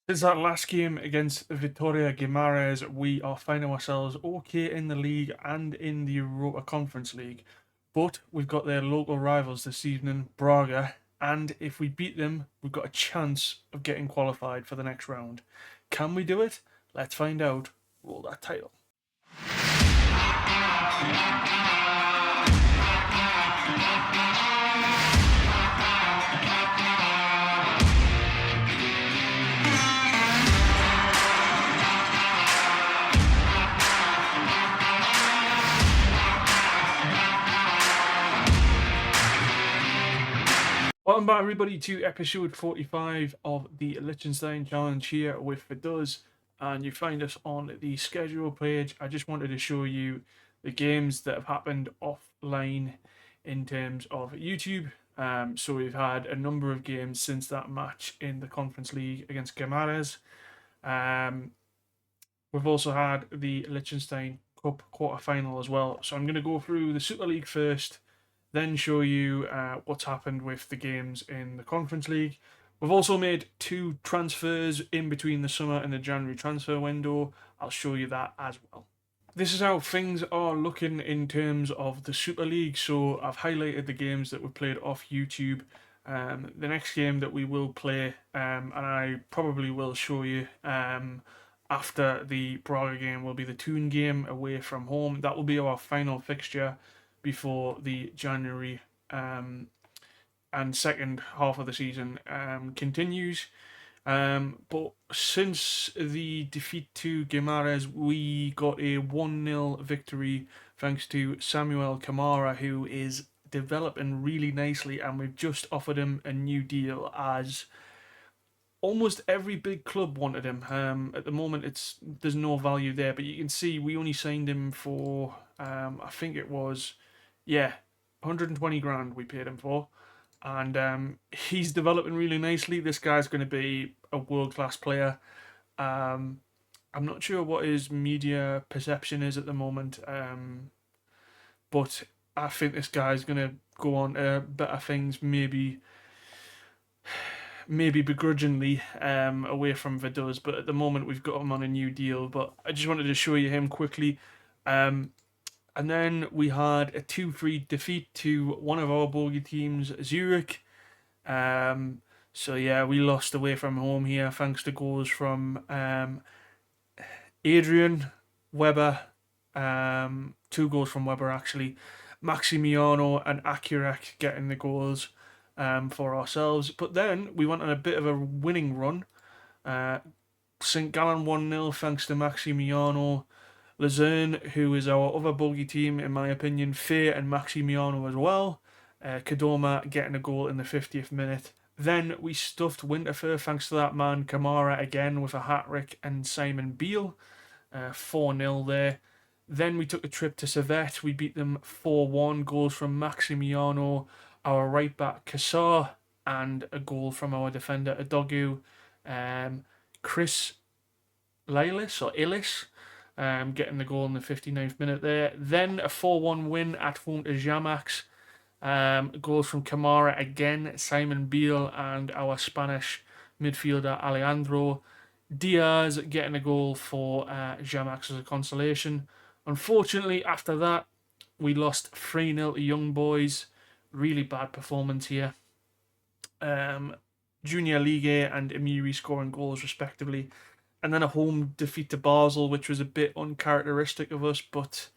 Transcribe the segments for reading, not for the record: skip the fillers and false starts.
Since that last game against Vitória de Guimarães, we are finding ourselves okay in the league and in the Europa Conference League. But we've got their local rivals this evening, Braga, and if we beat them, we've got a chance of getting qualified for the next round. Can we do it? Let's find out. Roll that title. Welcome back, everybody, to episode 45 of the Liechtenstein Challenge here with Vaduz, and you find us on the schedule page. I just wanted to show you the games that have happened offline in terms of YouTube. So we've had a number of games since that match in the Conference League against Guimarães. We've also had the Liechtenstein Cup quarter-final as well. So I'm going to go through the Super League first, then show you what's happened with the games in the Conference League. We've also made 2 transfers in between the summer and the January transfer window. I'll show you that as well. This is how things are looking in terms of the Super League. So I've highlighted the games that were played off YouTube. The next game that we will play, and I probably will show you after the Braga game, will be the Toon game away from home. That will be our final fixture before the January and second half of the season continues. But since the defeat to Guimarães, we got a 1-0 victory thanks to Samuel Kamara, who is developing really nicely, and we've just offered him a new deal as almost every big club wanted him. At the moment, there's no value there, but you can see we only signed him for I think it was 120 grand we paid him for, and he's developing really nicely. This guy's going to be a world class player. I'm not sure what his media perception is at the moment, but I think this guy's going to go on to better things, maybe begrudgingly away from Vaduz, but at the moment we've got him on a new deal. But I just wanted to show you him quickly. And then we had a 2-3 defeat to one of our bogey teams, Zurich. So yeah, we lost away from home here thanks to goals from Adrian, Weber, 2 goals from Weber actually, Maximiano and Akurak getting the goals for ourselves. But then we went on a bit of a winning run. St. Gallen 1-0 thanks to Maximiano. Luzerne, who is our other bogey team, in my opinion, Fair and Maximiano as well. Kadoma getting a goal in the 50th minute. Then we stuffed Winterthur thanks to that man Kamara again with a hat-trick and Simon Beale. 4-0 there. Then we took a trip to Servette. We beat them 4-1. Goals from Maximiano, our right back Kassar, and a goal from our defender Adogu. Chris Illis getting the goal in the 59th minute there. Then a 4-1 win at home to Jamax. Goals from Kamara again, Simon Beale, and our Spanish midfielder Alejandro. Diaz getting a goal for Jamax as a consolation. Unfortunately, after that, we lost 3-0 to Young Boys. Really bad performance here. Junior Ligue and Emiri scoring goals respectively. And then a home defeat to Basel, which was a bit uncharacteristic of us, but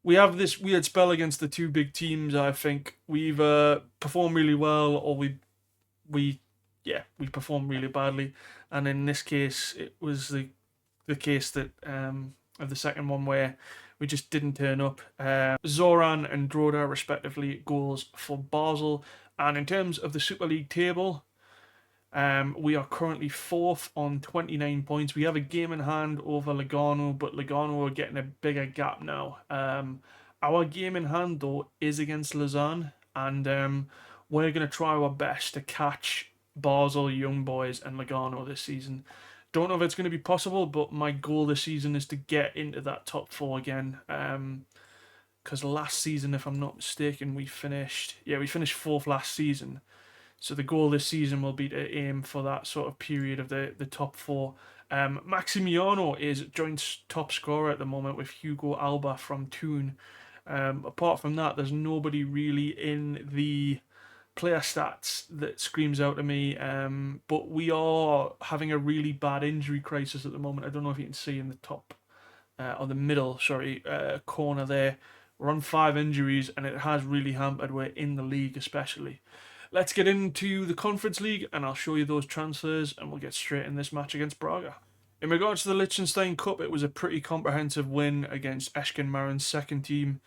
we have this weird spell against the 2 big teams. I think we've performed really well, or we performed really badly. And in this case, it was the case that of the second one where we just didn't turn up. Zoran and Droda, respectively, goals for Basel. And in terms of the Super League table, we are currently 4th on 29 points. We have a game in hand over Lugano, but Lugano are getting a bigger gap now. Our game in hand, though, is against Lausanne, and we're going to try our best to catch Basel, Young Boys, and Lugano this season. Don't know if it's going to be possible, but my goal this season is to get into that top 4 again. Because last season, if I'm not mistaken, we finished 4th last season. So the goal this season will be to aim for that sort of period of the top four. Maximiano is joint top scorer at the moment with Hugo Alba from Thun. Apart from that, there's nobody really in the player stats that screams out to me. But we are having a really bad injury crisis at the moment. I don't know if you can see in the top or the middle, corner there. We're on 5 injuries, and it has really hampered. We're in the league, especially. Let's get into the Conference League, and I'll show you those transfers, and we'll get straight in this match against Braga. In regards to the Liechtenstein Cup, it was a pretty comprehensive win against SHOWDOWN's second team.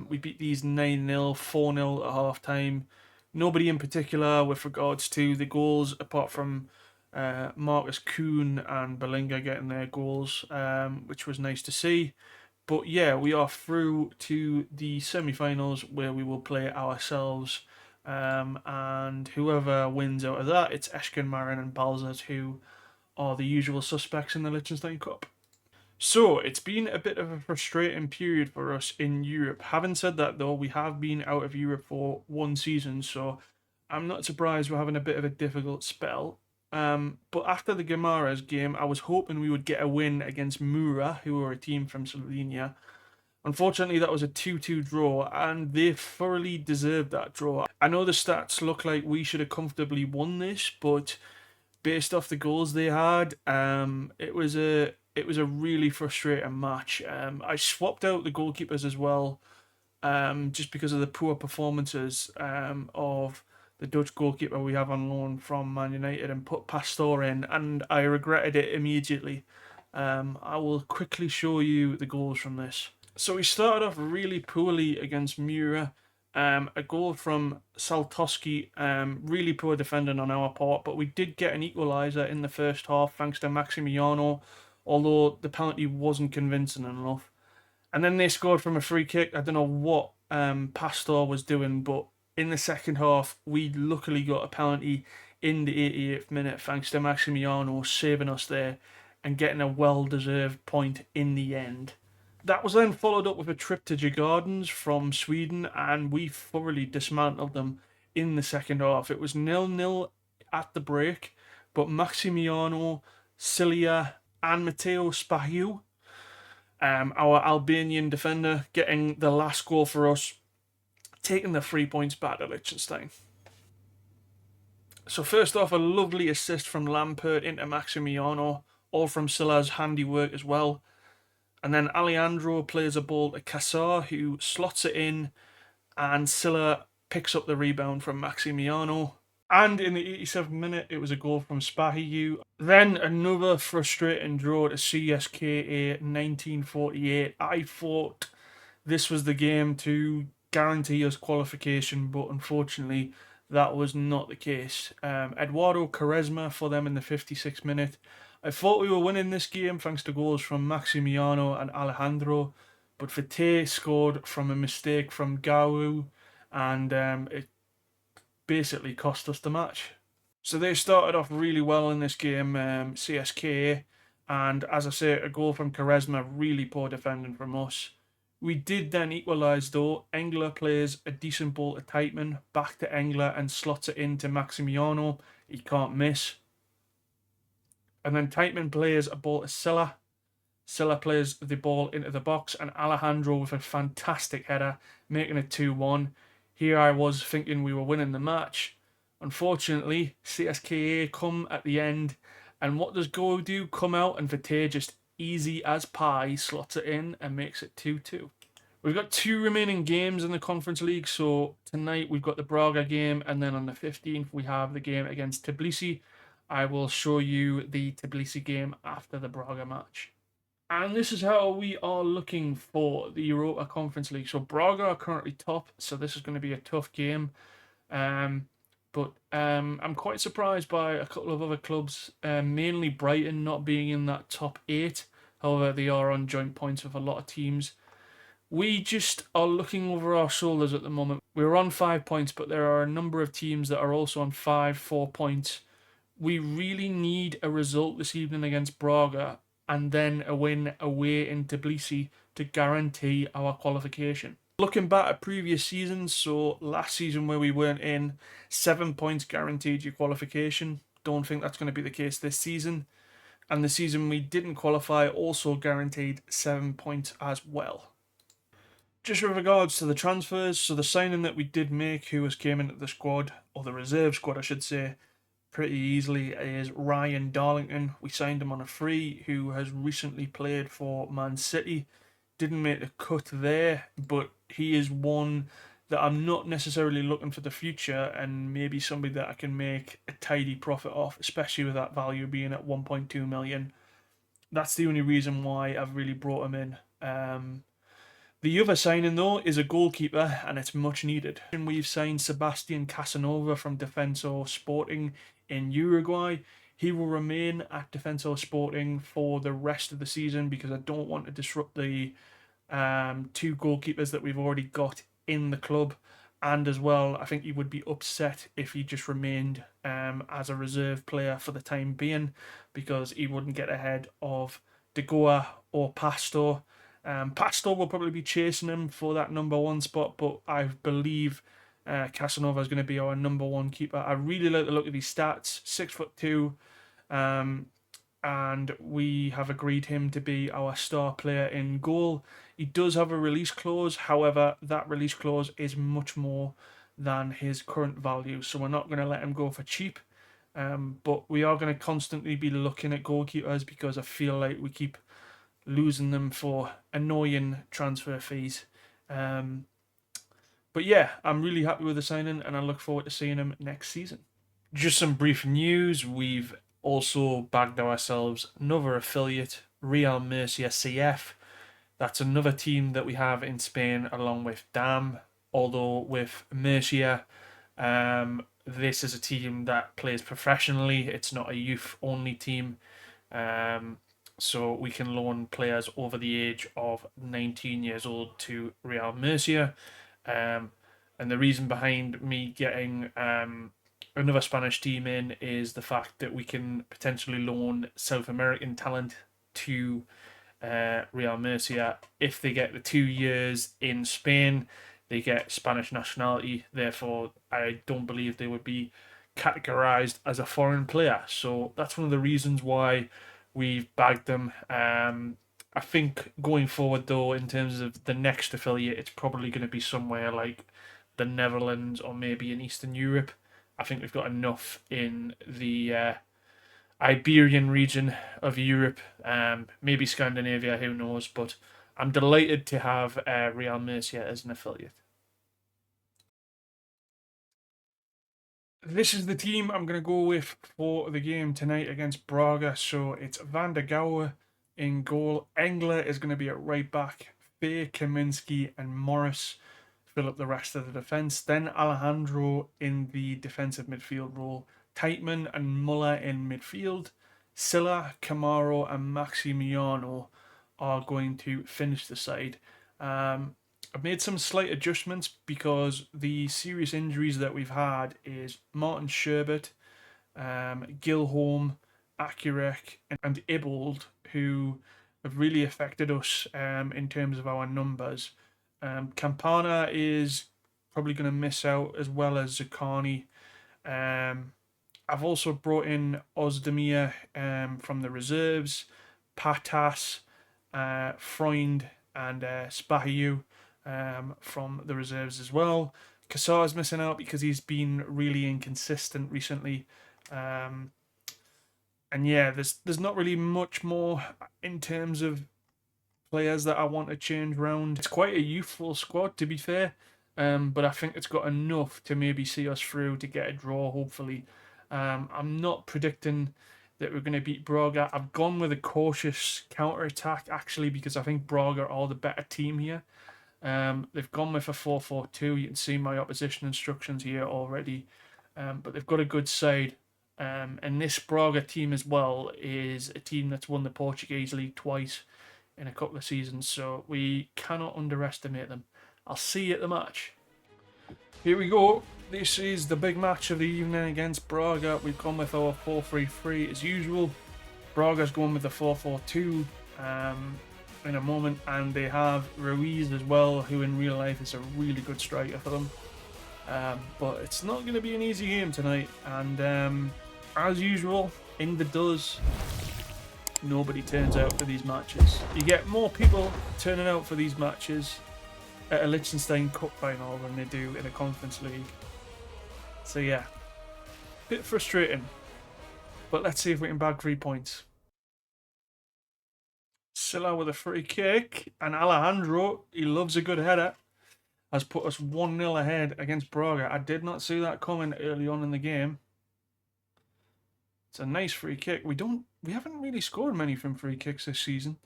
We beat these 9-0, 4-0 at half time. Nobody in particular with regards to the goals, apart from Marcus Kuhn and Belinga getting their goals, which was nice to see. But yeah, we are through to the semi-finals where we will play ourselves. And whoever wins out of that, it's SHOWDOWN and Balzers, who are the usual suspects in the Liechtenstein Cup. So, it's been a bit of a frustrating period for us in Europe. Having said that, though, we have been out of Europe for 1 season, so I'm not surprised we're having a bit of a difficult spell. But after the Guimarães game, I was hoping we would get a win against Mura, who are a team from Slovenia. Unfortunately, that was a 2-2 draw, and they thoroughly deserved that draw. I know the stats look like we should have comfortably won this, but based off the goals they had, it was a really frustrating match. I swapped out the goalkeepers as well, just because of the poor performances of the Dutch goalkeeper we have on loan from Man United, and put Pastor in, and I regretted it immediately. I will quickly show you the goals from this. So we started off really poorly against Mura. A goal from Saltoski, really poor defending on our part, but we did get an equaliser in the first half thanks to Maximiano, although the penalty wasn't convincing enough. And then they scored from a free kick. I don't know what Pastor was doing, but in the second half, we luckily got a penalty in the 88th minute thanks to Maximiano saving us there and getting a well-deserved point in the end. That was then followed up with a trip to Djurgårdens from Sweden, and we thoroughly dismantled them in the second half. It was 0-0 at the break, but Maximiano, Cilia, and Matteo Spahiu, our Albanian defender, getting the last goal for us, taking the 3 points back to Liechtenstein. So first off, a lovely assist from Lampert into Maximiano, all from Sila's handiwork as well. And then Alejandro plays a ball to Cassar, who slots it in, and Silla picks up the rebound from Maximiano. And in the 87th minute, it was a goal from Spahiu. Then another frustrating draw to CSKA 1948. I thought this was the game to guarantee us qualification, but unfortunately, that was not the case. Eduardo Quaresma for them in the 56th minute. I thought we were winning this game thanks to goals from Maximiano and Alejandro, but Vite scored from a mistake from Gau, and it basically cost us the match. So they started off really well in this game, CSK, and as I say, a goal from Quaresma, really poor defending from us. We did then equalise though. Engler plays a decent ball to Teitman, back to Engler, and slots it into Maximiano. He can't miss. And then Teitman plays a ball to Silla. Silla plays the ball into the box, and Alejandro with a fantastic header, making it 2-1. Here I was thinking we were winning the match. Unfortunately, CSKA come at the end, and what does Go do? Come out, and Vite just easy as pie slots it in and makes it 2-2. We've got 2 remaining games in the Conference League, so tonight we've got the Braga game, and then on the 15th we have the game against Tbilisi. I will show you the Tbilisi game after the Braga match. And this is how we are looking for the Europa Conference League. So Braga are currently top, so this is going to be a tough game. But I'm quite surprised by a couple of other clubs, mainly Brighton not being in that top 8. However, they are on joint points with a lot of teams. We just are looking over our shoulders at the moment. We're on 5 points, but there are a number of teams that are also on 4 points. We really need a result this evening against Braga, and then a win away in Tbilisi to guarantee our qualification. Looking back at previous seasons, so last season where we weren't in, 7 points guaranteed your qualification. Don't think that's going to be the case this season. And the season we didn't qualify also guaranteed 7 points as well. Just with regards to the transfers, so the signing that we did make, who came into the squad, or the reserve squad I should say, pretty easily, is Ryan Darlington. We signed him on a free, who has recently played for Man City. Didn't make the cut there, but he is one that I'm not necessarily looking for the future, and maybe somebody that I can make a tidy profit off, especially with that value being at 1.2 million. That's the only reason why I've really brought him in. The other signing, though, is a goalkeeper, and it's much needed. We've signed Sebastian Casanova from Defensor Sporting in Uruguay. He will remain at Defensor Sporting for the rest of the season because I don't want to disrupt the 2 goalkeepers that we've already got in the club. And as well, I think he would be upset if he just remained as a reserve player for the time being, because he wouldn't get ahead of De Goa or Pastor. Pastor will probably be chasing him for that number 1 spot, but I believe Casanova is going to be our number 1 keeper. I really like the look of his stats. 6'2", and we have agreed him to be our star player in goal. He does have a release clause, however, that release clause is much more than his current value, so we're not going to let him go for cheap. But we are going to constantly be looking at goalkeepers because I feel like we keep losing them for annoying transfer fees. But yeah, I'm really happy with the signing and I look forward to seeing him next season. Just some brief news. We've also bagged ourselves another affiliate, Real Murcia CF. That's another team that we have in Spain along with DAM. Although with Murcia, this is a team that plays professionally. It's not a youth-only team. So we can loan players over the age of 19 years old to Real Murcia. And the reason behind me getting another Spanish team in is the fact that we can potentially loan South American talent to Real Murcia. If they get the 2 years in Spain, they get Spanish nationality. Therefore, I don't believe they would be categorized as a foreign player. So that's one of the reasons why we've bagged them. I think going forward, though, in terms of the next affiliate, it's probably going to be somewhere like the Netherlands or maybe in Eastern Europe. I think we've got enough in the Iberian region of Europe, maybe Scandinavia, who knows, but I'm delighted to have Real Murcia as an affiliate. This is the team I'm going to go with for the game tonight against Braga. So it's Van der Gouwe in goal. Engler is going to be at right back. Faye, Kaminski and Morris fill up the rest of the defence. Then Alejandro in the defensive midfield role. Teitman and Muller in midfield. Silla, Camaro and Maximiano are going to finish the side. I've made some slight adjustments because the serious injuries that we've had is Martin Sherbert, Gilholm, Akurek and Ibold, who have really affected us in terms of our numbers. Campana is probably going to miss out, as well as Zakani. I've also brought in Ozdemir from the reserves, Patas, Freund and Spahiu from the reserves as well. Kassar's missing out because he's been really inconsistent recently. And yeah, there's not really much more in terms of players that I want to change around. It's quite a youthful squad, to be fair, but I think it's got enough to maybe see us through to get a draw, hopefully. I'm not predicting that we're going to beat Braga. I've gone with a cautious counter-attack, actually, because I think Braga are the better team here. They've gone with a 4-4-2. You can see my opposition instructions here already. But they've got a good side. And this Braga team as well is a team that's won the Portuguese League twice in a couple of seasons. So we cannot underestimate them. I'll see you at the match. Here we go. This is the big match of the evening against Braga. We've gone with our 4-3-3 as usual. Braga's going with the 4-4-2. in a moment, and they have Ruiz as well, who in real life is a really good striker for them. But it's not going to be an easy game tonight, and as usual, in Vaduz, nobody turns out for these matches. You get more people turning out for these matches at a Liechtenstein Cup final than they do in a Conference League. So yeah, bit frustrating, but let's see if we can bag 3 points. Silla with a free kick, and Alejandro, he loves a good header, has put us 1-0 ahead against Braga. I did not see that coming early on in the game. It's a nice free kick. We haven't really scored many from free kicks this season.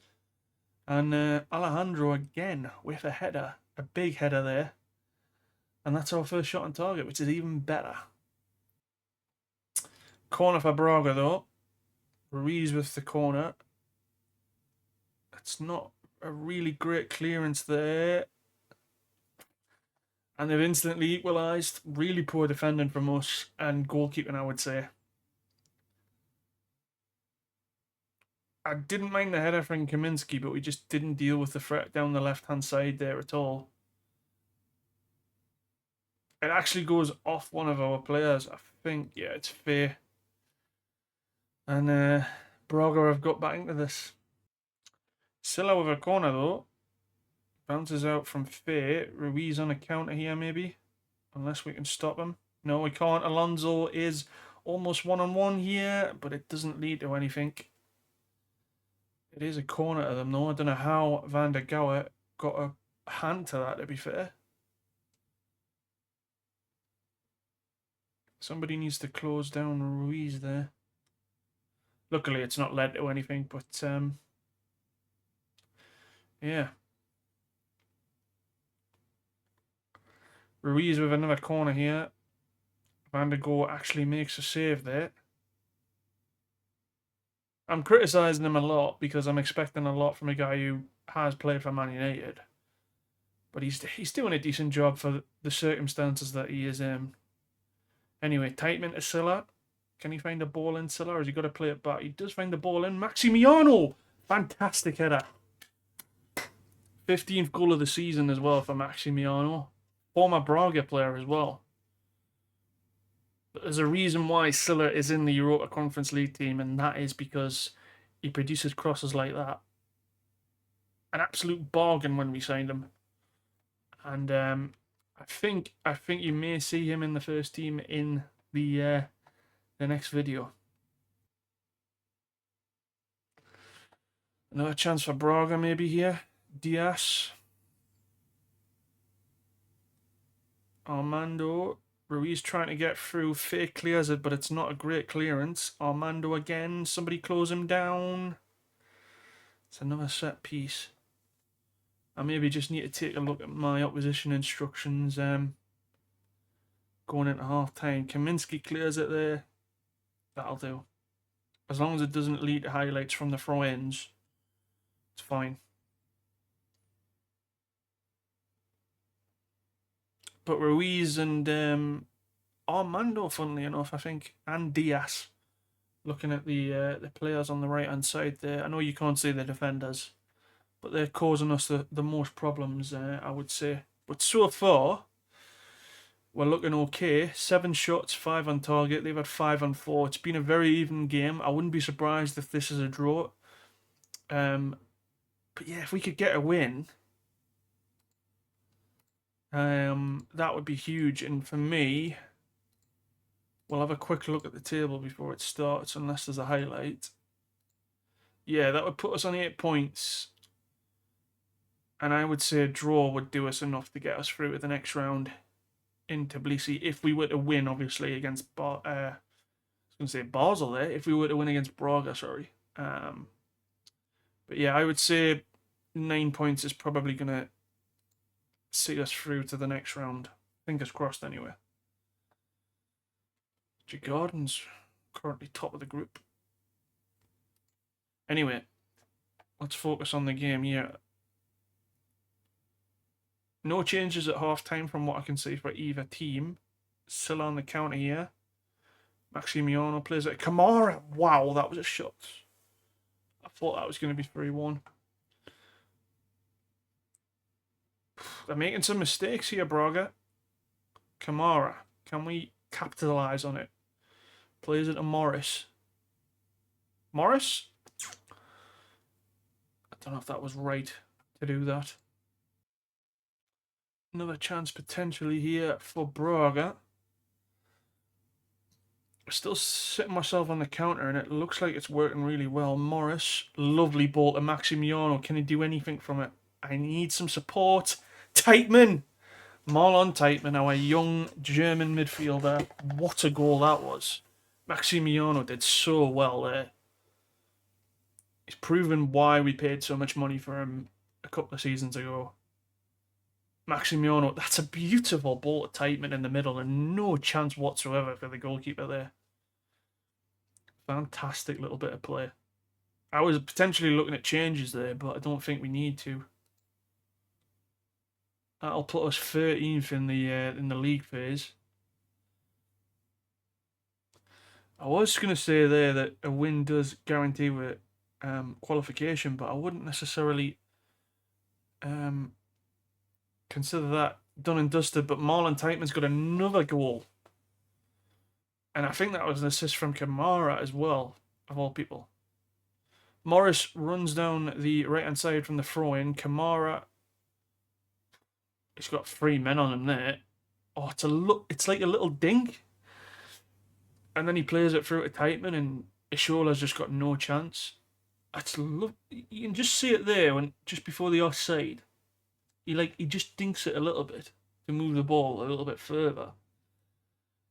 And Alejandro again with a header, a big header there. And that's our first shot on target, which is even better. Corner for Braga though. Ruiz with the corner. It's not a really great clearance there. And they've instantly equalised. Really poor defending from us and goalkeeping, I would say. I didn't mind the header from Kaminski, but we just didn't deal with the threat down the left-hand side there at all. It actually goes off one of our players, I think. Yeah, it's fair. And Braga have got back into this. Silla with a corner though. Bounces out from Fair. Ruiz on a counter here maybe. Unless we can stop him. No, we can't. Alonso is almost one-on-one here, but it doesn't lead to anything. It is a corner to them though. I don't know how Van der Gouwer got a hand to that, to be fair. Somebody needs to close down Ruiz there. Luckily it's not led to anything, but yeah. Ruiz with another corner here. Van der Gouwer actually makes a save there. I'm criticising him a lot because I'm expecting a lot from a guy who has played for Man United. But he's doing a decent job for the circumstances that he is in. Anyway, Tightman to Silla. Can he find the ball in, Silla, or has he got to play it back? He does find the ball in. Maximiano! Fantastic header. 15th goal of the season as well for Maximiano. Former Braga player as well. But there's a reason why Silla is in the Europa Conference League team, and that is because he produces crosses like that. An absolute bargain when we signed him. And I think you may see him in the first team in the next video. Another chance for Braga maybe here. Diaz. Armando. Ruiz trying to get through. Fake clears it, but it's not a great clearance. Armando again. Somebody close him down. It's another set piece. I maybe just need to take a look at my opposition instructions going into half time. Kaminski clears it there. That'll do. As long as it doesn't lead to highlights from the throw ins, it's fine. But Ruiz and Armando, funnily enough, I think, and Diaz, looking at the players on the right hand side there. I know you can't see the defenders, but they're causing us the most problems, I would say. But so far, we're looking okay. 7 shots, 5 on target. They've had 5 on 4. It's been a very even game. I wouldn't be surprised if this is a draw. But yeah, if we could get a win, that would be huge. And for me, we'll have a quick look at the table before it starts, unless there's a highlight. Yeah, that would put us on 8 points. And I would say a draw would do us enough to get us through to the next round in Tbilisi. If we were to win, obviously, against I was going to say Basel there. If we were to win against Braga, sorry. But yeah, I would say 9 points is probably going to see us through to the next round. Fingers crossed, anyway. Djurgården's currently top of the group. Anyway, let's focus on the game here. No changes at half-time from what I can see for either team. Still on the counter here. Maximiano plays it. Kamara! Wow, that was a shot. I thought that was going to be 3-1. they're making some mistakes here, Braga. Kamara, can we capitalise on it? Plays it to Morris. Morris? I don't know if that was right to do that. Another chance potentially here for Braga. Still sitting myself on the counter, and it looks like it's working really well. Morris, lovely ball to Maximiano. Can he do anything from it? I need some support. Teitman! Marlon Teitman, our young German midfielder. What a goal that was. Maximiano did so well there. He's proven why we paid so much money for him a couple of seasons ago. Maximiano, that's a beautiful ball to Teitman in the middle, and no chance whatsoever for the goalkeeper there. Fantastic little bit of play. I was potentially looking at changes there, but I don't think we need to. That'll put us 13th in the league phase. I was going to say there that a win does guarantee with qualification, but I wouldn't necessarily consider that done and dusted. But Marlon Teitman's got another goal. And I think that was an assist from Kamara as well, of all people. Morris runs down the right-hand side from the throw-in. Kamara, he's got 3 men on him there. Oh, it's like a little dink. And then he plays it through to Teitman, and Ishola's just got no chance. You can just see it there when just before the offside. He just dinks it a little bit to move the ball a little bit further.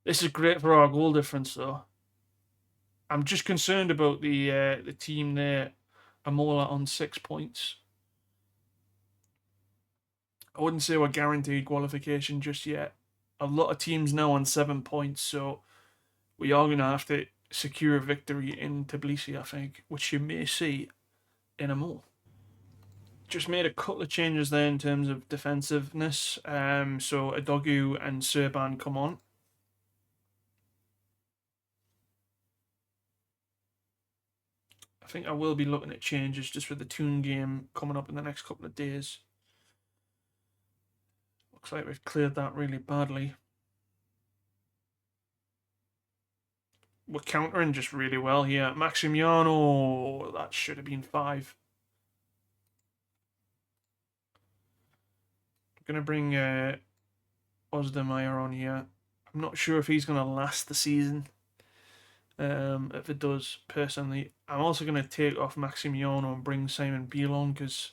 This is great for our goal difference, though. I'm just concerned about the team there. Amola on 6 points. I wouldn't say we're guaranteed qualification just yet. A lot of teams now on 7 points, so we are going to have to secure a victory in Tbilisi, I think, which you may see in a more. Just made a couple of changes there in terms of defensiveness. So Adogu and Serban come on. I think I will be looking at changes just for the Toon game coming up in the next couple of days. Looks like we've cleared that really badly. We're countering just really well here. Maximiano, that should have been 5. I'm going to bring Ozdemir on here. I'm not sure if he's going to last the season. If it does, personally. I'm also going to take off Maximiano and bring Simon Beale on, because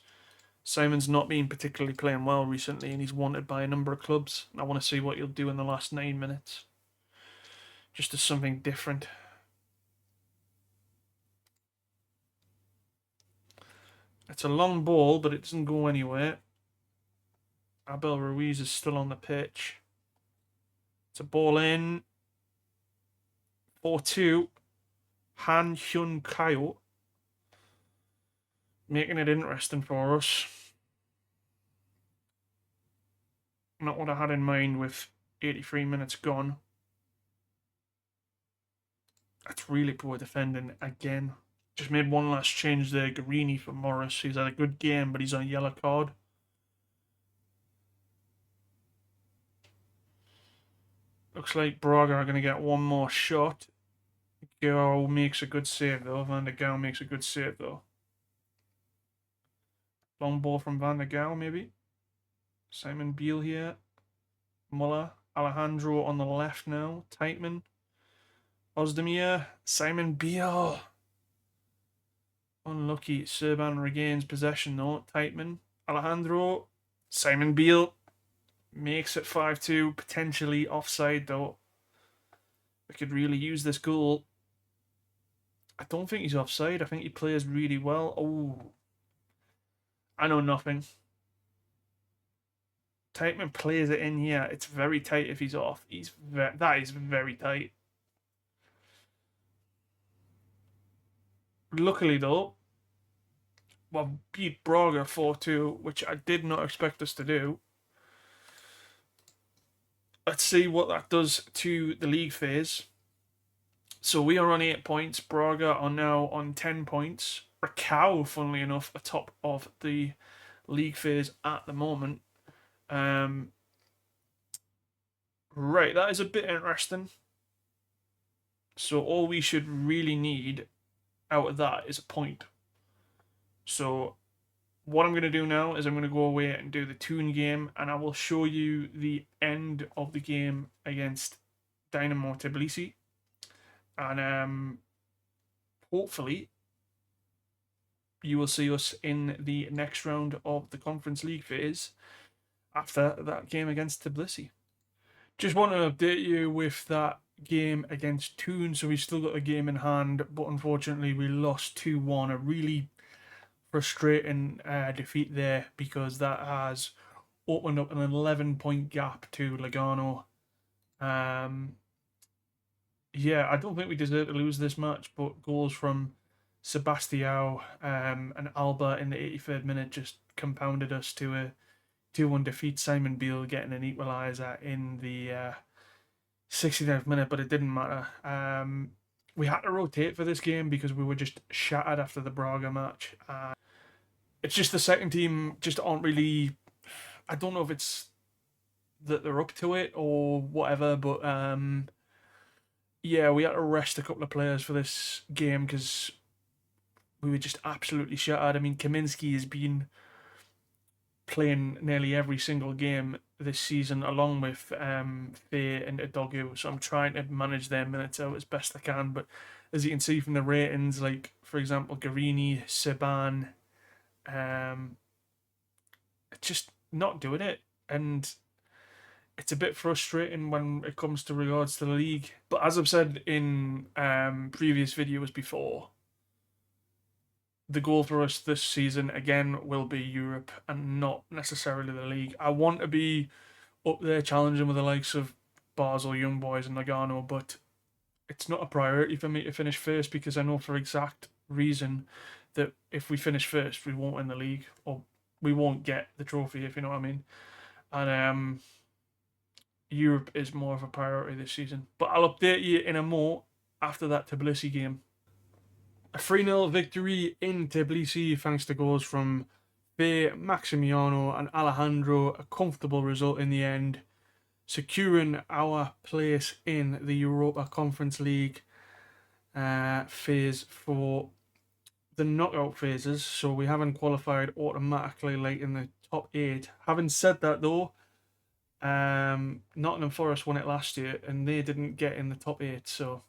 Simon's not been particularly playing well recently, and he's wanted by a number of clubs. I want to see what he'll do in the last 9 minutes. Just as something different. It's a long ball, but it doesn't go anywhere. Abel Ruiz is still on the pitch. It's a ball in. 4-2. Han Hyun Kyo. Making it interesting for us. Not what I had in mind with 83 minutes gone. That's really poor defending again. Just made one last change there. Guarini for Morris. He's had a good game, but he's on a yellow card. Looks like Braga are going to get one more shot. Gao makes a good save, though. Van der Gaal makes a good save, though. Long ball from Van der Gaal, maybe. Simon Beale here. Muller. Alejandro on the left now. Teitman. Ozdemir. Simon Beale. Unlucky. Serban regains possession, though. Teitman. Alejandro. Simon Beale. Makes it 5-2. Potentially offside, though. We could really use this goal. I don't think he's offside. I think he plays really well. Oh. I know nothing. Teitman plays it in here. It's very tight if he's off. That is very tight. Luckily, though, we beat Braga 4-2, which I did not expect us to do. Let's see what that does to the league phase. So we are on 8 points. Braga are now on 10 points. Rakow, funnily enough, atop of the league phase at the moment. Right, that is a bit interesting. So all we should really need out of that is a point. So what I'm going to do now is I'm going to go away and do the Toon game, and I will show you the end of the game against Dynamo Tbilisi. And hopefully you will see us in the next round of the Conference League phase after that game against Tbilisi. Just want to update you with that game against Toon. So we still got a game in hand, but unfortunately we lost 2-1. A really frustrating defeat there, because that has opened up an 11-point gap to Lugano. Yeah, I don't think we deserve to lose this match, but goals from Sebastião and Alba in the 83rd minute just compounded us to a 2-1 defeat. Simon Beale getting an equaliser in the 69th minute, but it didn't matter. We had to rotate for this game because we were just shattered after the Braga match. It's just the second team just aren't really... I don't know if it's that they're up to it or whatever, but yeah, we had to rest a couple of players for this game because we were just absolutely shattered. I mean, Kaminski has been playing nearly every single game this season, along with Faye and Adogu, so I'm trying to manage their minutes out as best I can. But as you can see from the ratings, like for example Garini, Seban, just not doing it, and it's a bit frustrating when it comes to regards to the league. But as I've said in previous videos before, the goal for us this season again will be Europe and not necessarily the league. I want to be up there challenging with the likes of Basel, Young Boys and Nagano, but it's not a priority for me to finish first, because I know for exact reason that if we finish first we won't win the league, or we won't get the trophy, if you know what I mean. And Europe is more of a priority this season. But I'll update you in a more after that Tbilisi game. A 3-0 victory in Tbilisi thanks to goals from Faye, Maximiano and Alejandro. A comfortable result in the end, securing our place in the Europa Conference League phase for the knockout phases. So we haven't qualified automatically like in the top 8. Having said that though, Nottingham Forest won it last year and they didn't get in the top 8, so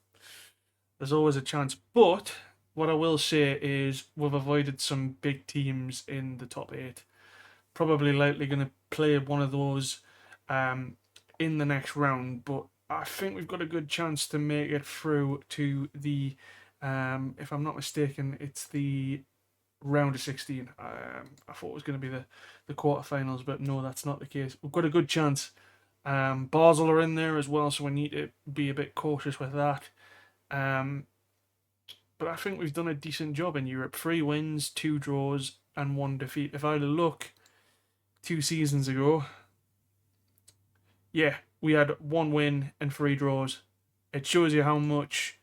there's always a chance. But what I will say is we've avoided some big teams in the top 8. Probably likely going to play one of those in the next round, but I think we've got a good chance to make it through to the, if I'm not mistaken, it's the round of 16. I thought it was going to be the quarterfinals, but no, that's not the case. We've got a good chance. Basel are in there as well, so we need to be a bit cautious with that. But I think we've done a decent job in Europe. 3 wins, 2 draws, and 1 defeat. If I look 2 seasons ago, yeah, we had 1 win and 3 draws. It shows you how much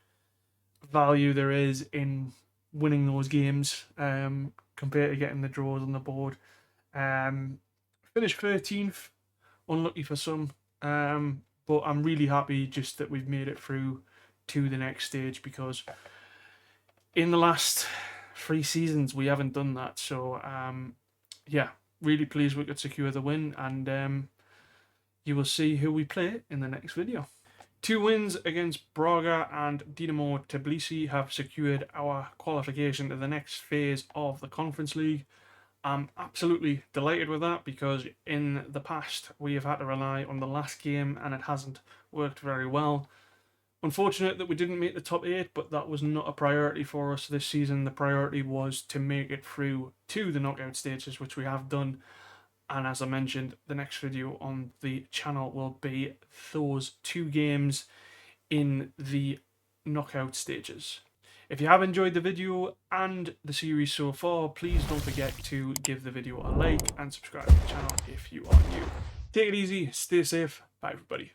value there is in winning those games compared to getting the draws on the board. Finished 13th, unlucky for some, but I'm really happy just that we've made it through to the next stage, because in the last 3 seasons we haven't done that. So yeah, really pleased we could secure the win, and you will see who we play in the next video. 2 wins against Braga and Dynamo Tbilisi have secured our qualification to the next phase of the Conference League. I'm absolutely delighted with that, because in the past we have had to rely on the last game and it hasn't worked very well. Unfortunate that we didn't make the top 8, but that was not a priority for us this season. The priority was to make it through to the knockout stages, which we have done. And as I mentioned, the next video on the channel will be those 2 games in the knockout stages. If you have enjoyed the video and the series so far, please don't forget to give the video a like and subscribe to the channel if you are new. Take it easy, stay safe, bye everybody.